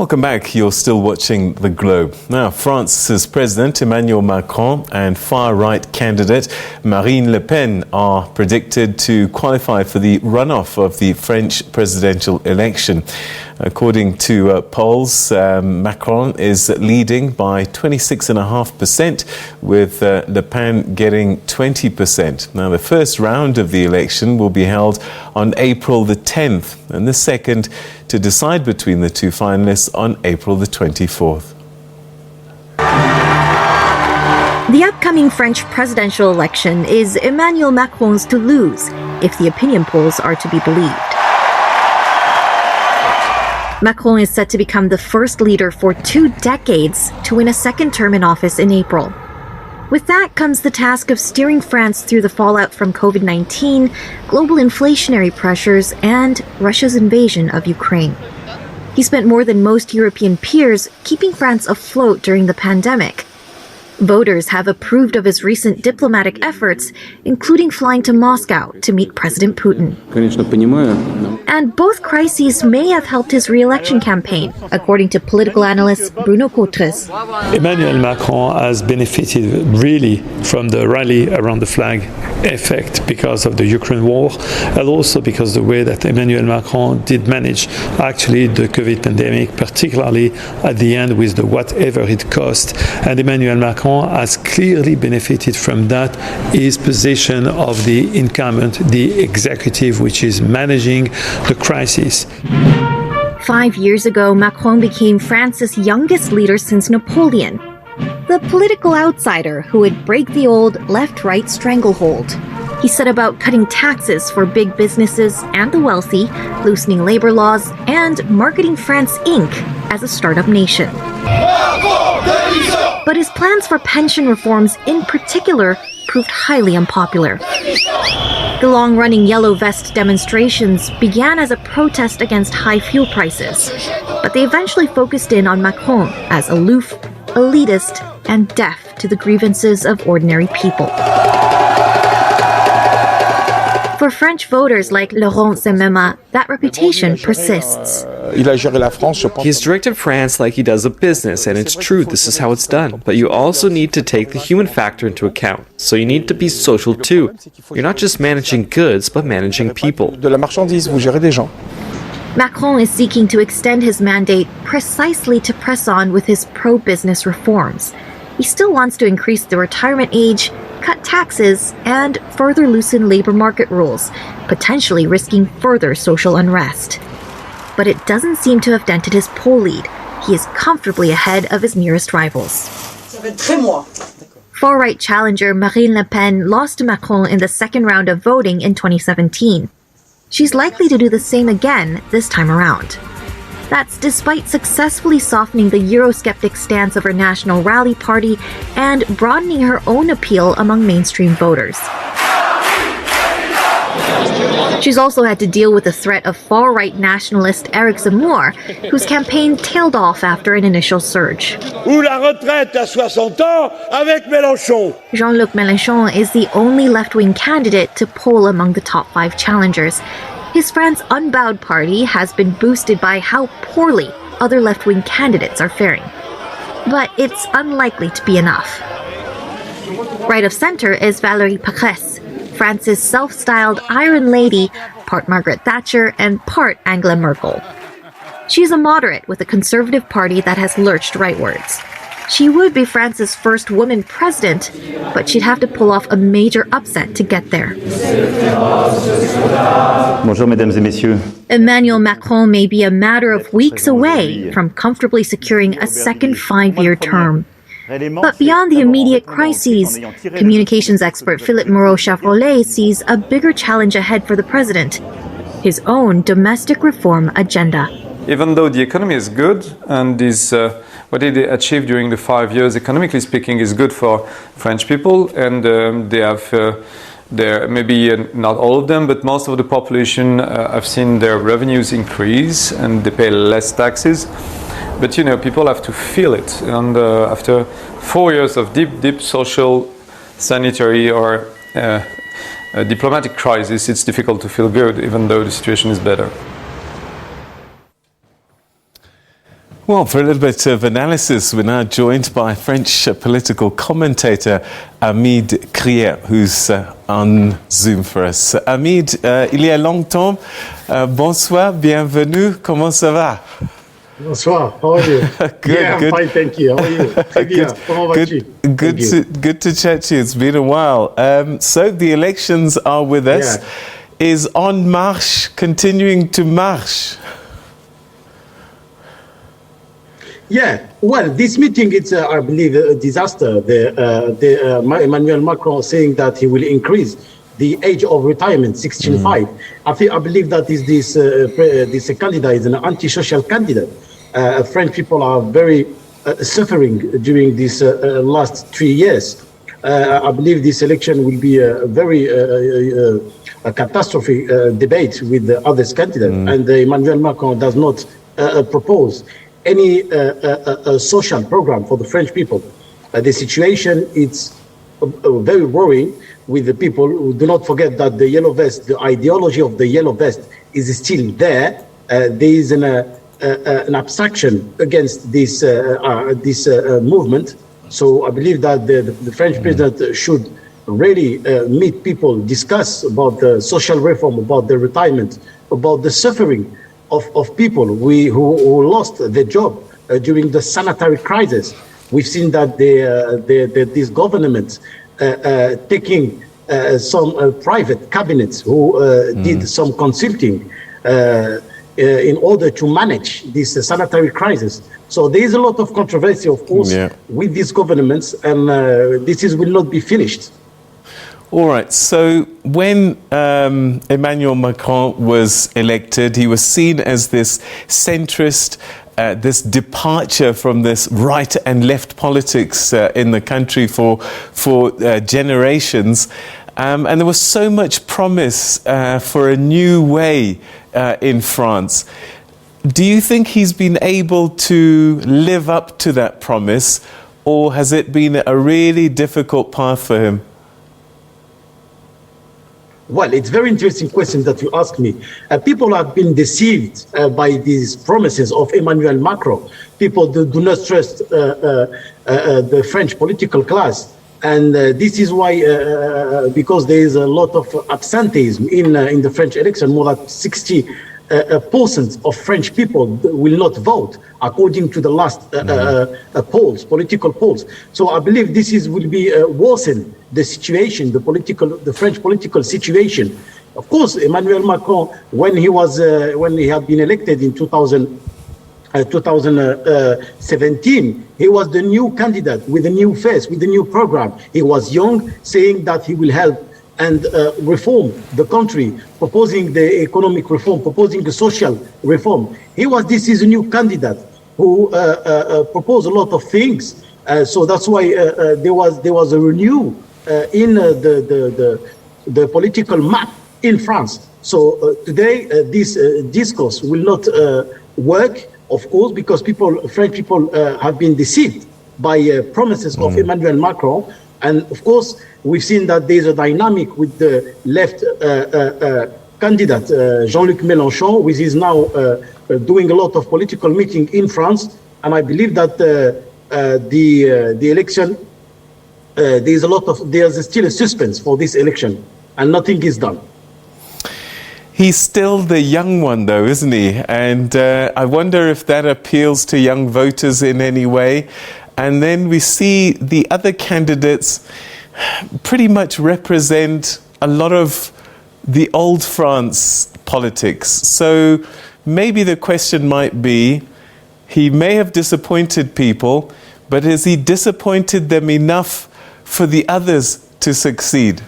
Welcome back. You're still watching The Globe. Now, France's President Emmanuel Macron and far-right candidate Marine Le Pen are predicted to qualify for the runoff of the French presidential election. According to polls, Macron is leading by 26.5%, with Le Pen getting 20%. Now, the first round of the election will be held on April the 10th, and the second to decide between the two finalists on April the 24th. The upcoming French presidential election is Emmanuel Macron's to lose, if the opinion polls are to be believed. Macron is set to become the first leader for 2 decades to win a second term in office in April. With that comes the task of steering France through the fallout from COVID-19, global inflationary pressures, and Russia's invasion of Ukraine. He spent more than most European peers keeping France afloat during the pandemic. Voters have approved of his recent diplomatic efforts, including flying to Moscow to meet President Putin. And both crises may have helped his re-election campaign, according to political analyst Bruno Cotres. Emmanuel Macron has benefited really from the rally around the flag effect because of the Ukraine war, and also because the way that Emmanuel Macron did manage actually the COVID pandemic, particularly at the end with the whatever it cost. And Emmanuel Macron has clearly benefited from that, his position of the incumbent, the executive, which is managing the crisis. 5 years ago, Macron became France's youngest leader since Napoleon, the political outsider who would break the old left-right stranglehold. He set about cutting taxes for big businesses and the wealthy, loosening labor laws, and marketing France Inc. as a startup nation. But his plans for pension reforms in particular proved highly unpopular. The long-running Yellow Vest demonstrations began as a protest against high fuel prices, but they eventually focused in on Macron as aloof, elitist, and deaf to the grievances of ordinary people. For French voters like Laurent Semema, that reputation persists. He's directed France like he does a business, and it's true, this is how it's done. But you also need to take the human factor into account. So you need to be social too. You're not just managing goods, but managing people. Macron is seeking to extend his mandate precisely to press on with his pro-business reforms. He still wants to increase the retirement age, cut taxes, and further loosen labor market rules, potentially risking further social unrest. But it doesn't seem to have dented his poll lead. He is comfortably ahead of his nearest rivals. Far-right challenger Marine Le Pen lost to Macron in the second round of voting in 2017. She's likely to do the same again this time around. That's despite successfully softening the Eurosceptic stance of her National Rally Party and broadening her own appeal among mainstream voters. She's also had to deal with the threat of far-right nationalist Éric Zemmour, whose campaign tailed off after an initial surge. Jean-Luc Mélenchon is the only left-wing candidate to poll among the top 5 challengers. His France Unbowed party has been boosted by how poorly other left-wing candidates are faring. But it's unlikely to be enough. Right of center is Valérie Pécresse, France's self-styled Iron Lady, part Margaret Thatcher and part Angela Merkel. She's a moderate with a conservative party that has lurched rightwards. She would be France's first woman president, but she'd have to pull off a major upset to get there. Bonjour, mesdames et messieurs. Emmanuel Macron may be a matter of weeks away from comfortably securing a second 5-year term. But beyond the immediate crises, communications expert Philippe Moreau-Chevrolet sees a bigger challenge ahead for the president: his own domestic reform agenda. Even though the economy is good and is what they achieved during the 5 years, economically speaking, is good for French people, and they have maybe not all of them, but most of the population have seen their revenues increase and they pay less taxes. But you know, people have to feel it, and after 4 years of deep social, sanitary, or diplomatic crisis, it's difficult to feel good, even though the situation is better. Well, for a little bit of analysis, we're now joined by French political commentator Hamid Chriet, who's on Zoom for us. Hamid, il y a longtemps, bonsoir, bienvenue, comment ça va? Bonsoir, how are you? I'm fine, thank you. How are you? Très bien. Comment vas-tu? Good to chat to you. It's been a while. So the elections are with us. Yeah. Is En Marche continuing to march? Yeah, well, this meeting, it's, I believe, a disaster. Emmanuel Macron saying that he will increase the age of retirement, 65. I believe that this candidate is an anti-social candidate. French people are very suffering during these last 3 years. I believe this election will be a very a catastrophic debate with the other candidates, and Emmanuel Macron does not propose any social program for the French people. The situation is very worrying with the people. Do not forget that the yellow vest, the ideology of the yellow vest is still there. There is an abstraction against this movement. So I believe that the French president should really meet people, discuss about the social reform, about the retirement, about the suffering of people who lost their job during the sanitary crisis. We've seen that this government taking some private cabinets who did some consulting in order to manage this sanitary crisis. So there is a lot of controversy, of course, with these governments, and this will not be finished. All right, so when Emmanuel Macron was elected, he was seen as this centrist, this departure from this right and left politics in the country for generations. And there was so much promise for a new way in France. Do you think he's been able to live up to that promise, or has it been a really difficult path for him? Well, it's a very interesting question that you ask me. People have been deceived by these promises of Emmanuel Macron. People do not trust the French political class. And this is why, because there is a lot of absenteeism in the French election, more than 60% of French people will not vote, according to the last polls, political polls. So I believe this will be worsen the situation, the French political situation. Of course, Emmanuel Macron, when he had been elected in 2017, he was the new candidate with a new face, with a new program. He was young, saying that he will help and reform the country, proposing the economic reform, proposing the social reform. This is a new candidate who proposed a lot of things. So that's why there was a renew in the political map in France. So today this discourse will not work, of course, because French people have been deceived by promises of Emmanuel Macron. And of course, we've seen that there's a dynamic with the left candidate, Jean-Luc Mélenchon, which is now doing a lot of political meeting in France. And I believe that the election, there's still a suspense for this election, and nothing is done. He's still the young one, though, isn't he? And I wonder if that appeals to young voters in any way. And then we see the other candidates pretty much represent a lot of the old France politics. So maybe the question might be, he may have disappointed people, but has he disappointed them enough for the others to succeed?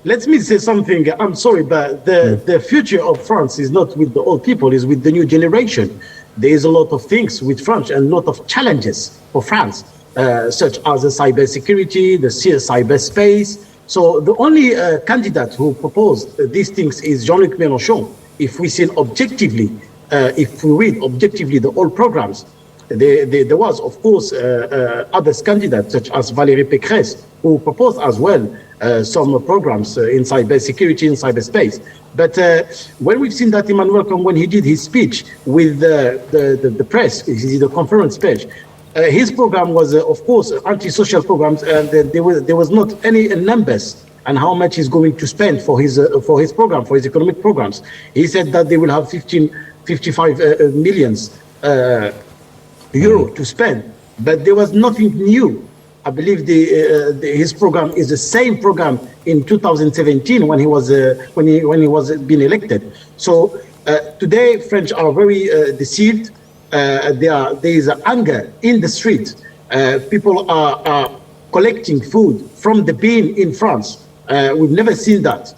Let me say something. I'm sorry, but the future of France is not with the old people, it's with the new generation. There is a lot of things with France and a lot of challenges for France, such as the cybersecurity, the cyberspace. So the only candidate who proposed these things is Jean-Luc Mélenchon. If we see objectively, if we read objectively the old programs, there was, of course, other candidates such as Valérie Pécresse, who proposed as well some programs in cybersecurity, in cyberspace. But when we've seen that Emmanuel Macron, when he did his speech with the press, he did a conference speech, his program was, of course, anti-social programs, and there was not any numbers and how much he's going to spend for his program, for his economic programs. He said that they will have 55 millions euro to spend, but there was nothing new. I believe his program is the same program in 2017 when he was being elected. So today, French are very deceived. There is anger in the street. People are collecting food from the bin in France. We've never seen that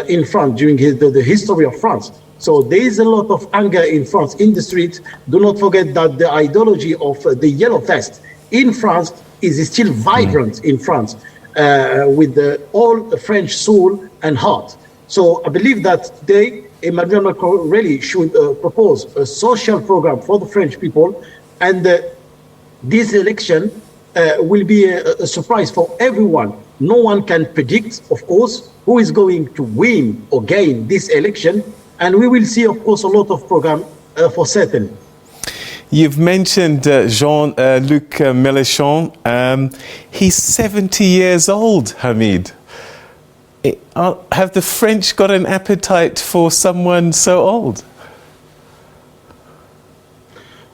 in France during the history of France. So there is a lot of anger in France in the street. Do not forget that the ideology of the yellow vest in France is still vibrant in France with all the French soul and heart. So I believe that today Emmanuel Macron really should propose a social program for the French people, and this election will be a surprise for everyone. No one can predict, of course, who is going to win or gain this election, and we will see, of course, a lot of program for certain. You've mentioned Jean-Luc Mélenchon. He's 70 years old, Hamid. Have the French got an appetite for someone so old?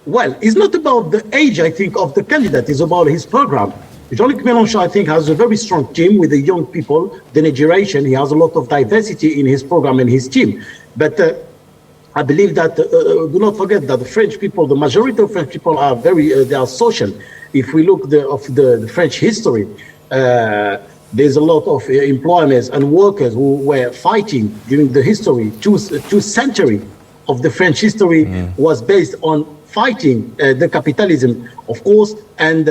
Well, it's not about the age, I think, of the candidate. It's about his program. Jean-Luc Mélenchon, I think, has a very strong team with the young people, the new generation. He has a lot of diversity in his program and his team. But I believe that, do not forget that the French people, the majority of French people are they are social. If we look of the French history, there's a lot of employers and workers who were fighting during the history. Two centuries of the French history was based on fighting the capitalism, of course, and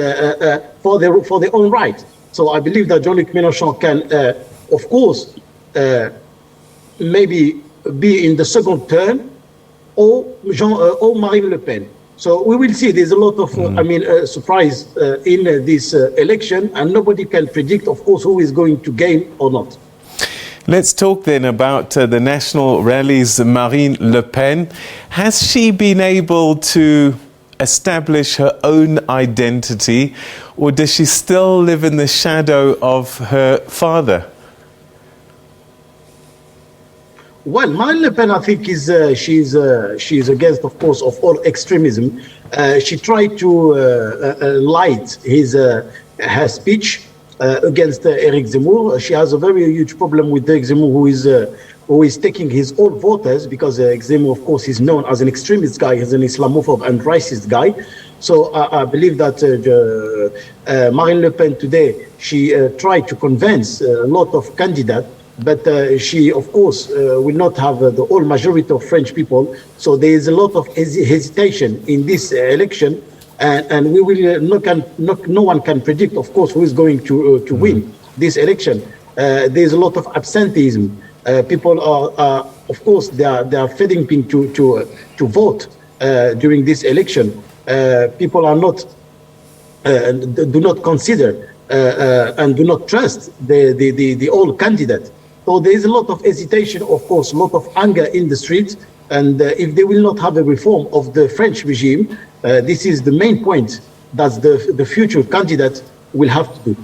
for their own right. So I believe that Jean-Luc Mélenchon can, of course, maybe be in the second turn, or Marine Le Pen. So we will see. There's a lot of, surprise in this election, and nobody can predict, of course, who is going to gain or not. Let's talk then about the national rallies. Marine Le Pen, has she been able to establish her own identity, or does she still live in the shadow of her father? Well, Marine Le Pen, I think, she's against, of course, of all extremism. She tried to light her speech against Eric Zemmour. She has a very huge problem with Eric Zemmour, who is taking his own voters, because Eric Zemmour, of course, is known as an extremist guy, as an Islamophobe and racist guy. So I believe that Marine Le Pen today, she tried to convince a lot of candidates, but she, of course, will not have the whole majority of French people. So there is a lot of hesitation in this election, and we will no one can predict, of course, who is going to win this election. There is a lot of absenteeism. People are, of course, they are failing to vote during this election. People are not do not consider and do not trust the old candidate. So there is a lot of hesitation, of course, a lot of anger in the streets. And if they will not have a reform of the French regime, this is the main point that the future candidate will have to do.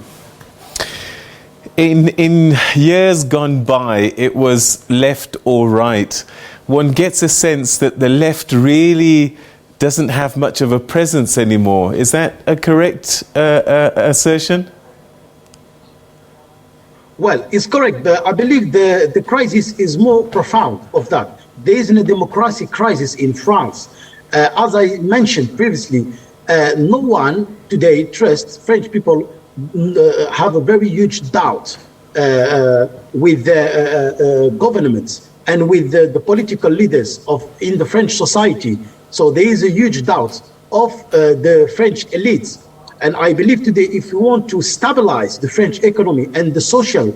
In years gone by, it was left or right. One gets a sense that the left really doesn't have much of a presence anymore. Is that a correct assertion? Well, it's correct, but I believe the crisis is more profound of that. There is a democracy crisis in France. As I mentioned previously, no one today trusts French people. Have a very huge doubt with the governments and with the political leaders in the French society. So there is a huge doubt of the French elites. And I believe today, if we want to stabilize the French economy and the social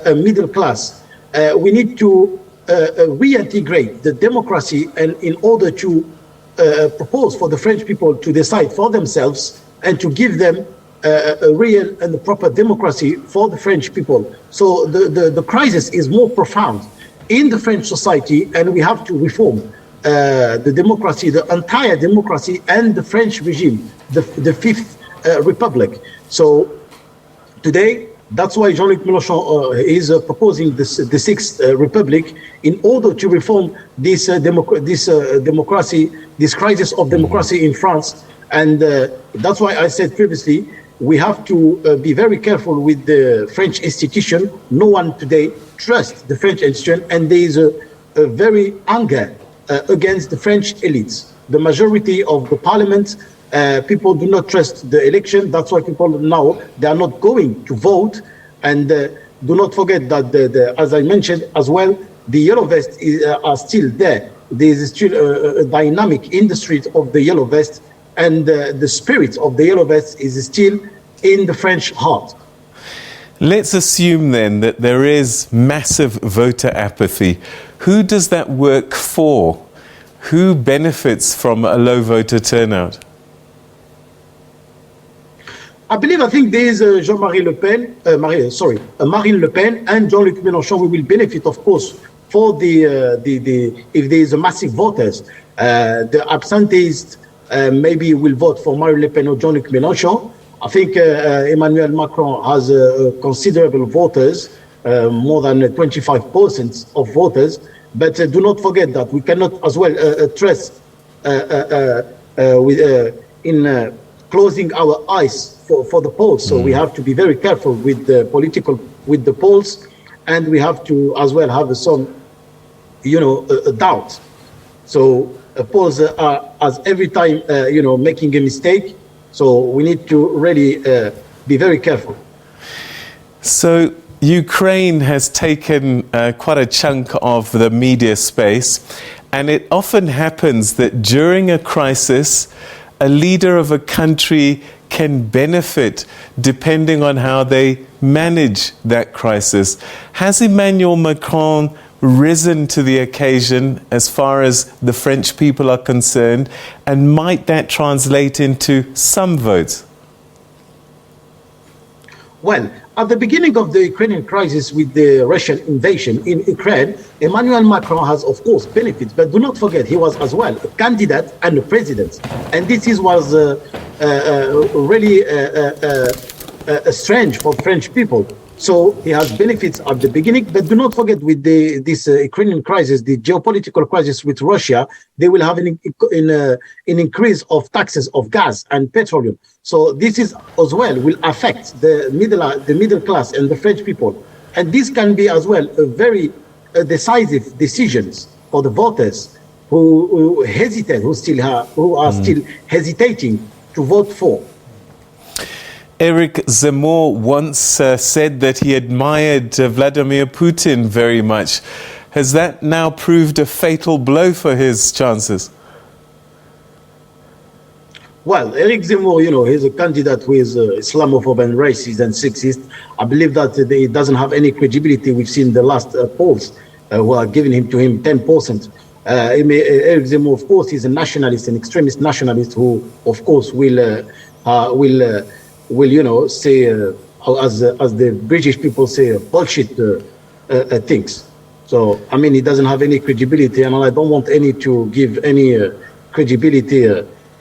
middle class, we need to reintegrate the democracy, and in order to propose for the French people to decide for themselves and to give them a real and proper democracy for the French people. So the crisis is more profound in the French society, and we have to reform the democracy, the entire democracy, and the French regime, the Fifth Republic. So today, that's why Jean-Luc Mélenchon is proposing the Sixth Republic in order to reform this democracy, this crisis of democracy in France. And that's why I said previously, we have to be very careful with the French institution. No one today trusts the French institution, and there is a very anger against the French elites. The majority of the parliament, people do not trust the election. That's why people now, they are not going to vote. And do not forget that, as I mentioned as well, the yellow vests are still there. There is still a dynamic in the street of the yellow vest, and the spirit of the yellow vest is still in the French heart. Let's assume then that there is massive voter apathy. Who does that work for? Who benefits from a low voter turnout? I think there is Marine Le Pen and Jean-Luc Mélenchon. We will benefit, of course, for the if there is a massive voters. The absenteists maybe will vote for Marine Le Pen or Jean-Luc Mélenchon. I think Emmanuel Macron has considerable voters, more than 25% of voters. But do not forget that we cannot as well trust in closing our eyes for the polls. So we have to be very careful with the polls, and we have to as well have some, doubt. So polls are as every time, making a mistake. So we need to really be very careful. So Ukraine has taken quite a chunk of the media space, and it often happens that during a crisis, a leader of a country can benefit depending on how they manage that crisis. Has Emmanuel Macron risen to the occasion as far as the French people are concerned, and might that translate into some votes? Well, at the beginning of the Ukrainian crisis with the Russian invasion in Ukraine, Emmanuel Macron has, of course, benefits. But do not forget, he was as well a candidate and a president. And this was really strange for French people. So he has benefits at the beginning. But do not forget, with this Ukrainian crisis, the geopolitical crisis with Russia, they will have an increase of taxes of gas and petroleum. So this is as well will affect the middle class and the French people. And this can be as well a very decisive decisions for the voters who hesitate, who are still hesitating to vote for. Eric Zemmour once said that he admired Vladimir Putin very much. Has that now proved a fatal blow for his chances? Well, Eric Zemmour, he's a candidate who is Islamophobe and racist and sexist. I believe that he doesn't have any credibility. We've seen the last polls who are giving to him 10%. Eric Zemmour, of course, is a nationalist, an extremist nationalist who, of course, will say, as the British people say, bullshit things. So, he doesn't have any credibility, and I don't want any to give any credibility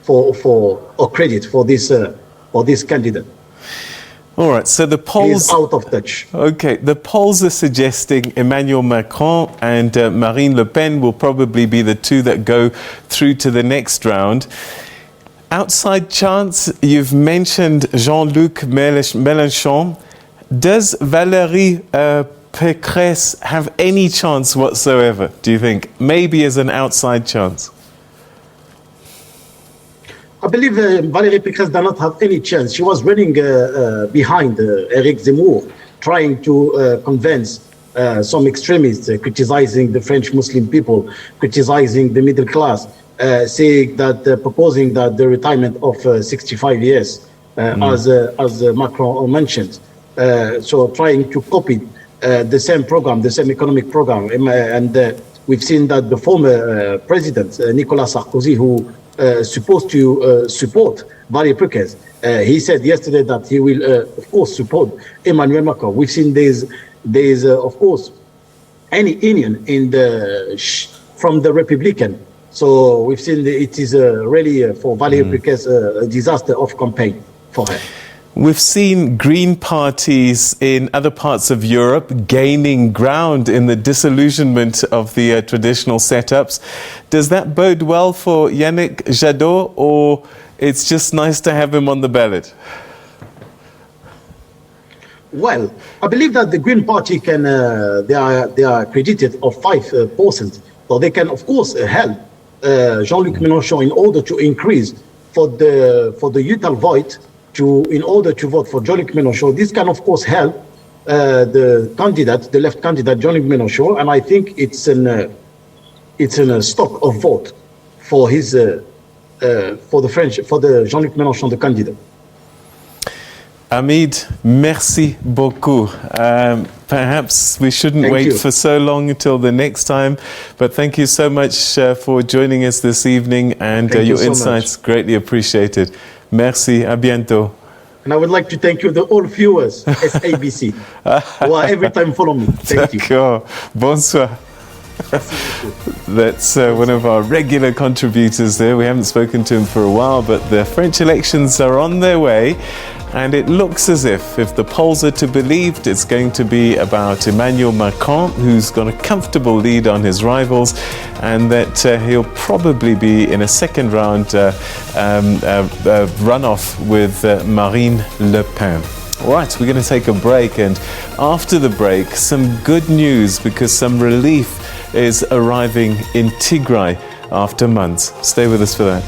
or credit for this candidate. All right, so the polls... He's out of touch. Okay, the polls are suggesting Emmanuel Macron and Marine Le Pen will probably be the two that go through to the next round. Outside chance, you've mentioned Jean-Luc Mélenchon. Does Valérie Pécresse have any chance whatsoever, do you think? Maybe as an outside chance? I believe Valérie Pécresse does not have any chance. She was running behind Eric Zemmour, trying to convince some extremists, criticizing the French Muslim people, criticizing the middle class, saying that, proposing that the retirement of 65 years, as Macron mentioned. So trying to copy the same program, the same economic program. And we've seen that the former president, Nicolas Sarkozy, who supposed to support very precarious. He said yesterday that he will, of course, support Emmanuel Macron. We've seen there's of course, any union in from the Republican. So we've seen it is really for Valérie Pécresse a disaster of campaign for her. We've seen green parties in other parts of Europe gaining ground in the disillusionment of the traditional setups. Does that bode well for Yannick Jadot, or it's just nice to have him on the ballot? Well, I believe that the Green Party can, they are credited of 5%. So they can, of course, help Jean-Luc Mélenchon in order to increase for the youth vote, in order to vote for Jean-Luc Mélenchon. This can, of course, help the left candidate, Jean-Luc Mélenchon, and I think it's a stock of vote for his for the Jean-Luc Mélenchon, the candidate. Hamid, merci beaucoup. Perhaps we shouldn't wait for so long until the next time, but thank you so much for joining us this evening, and your insights greatly appreciated. Merci, à bientôt. And I would like to thank you, all viewers, SABC, who are every time follow me. Thank you. D'accord. Bonsoir. That's one of our regular contributors there. We haven't spoken to him for a while, but the French elections are on their way, and it looks as if the polls are to be believed, it's going to be about Emmanuel Macron, who's got a comfortable lead on his rivals, and that he'll probably be in a second round runoff with Marine Le Pen. All right, we're going to take a break, and after the break, some good news, because some relief is arriving in Tigray after months. Stay with us for that.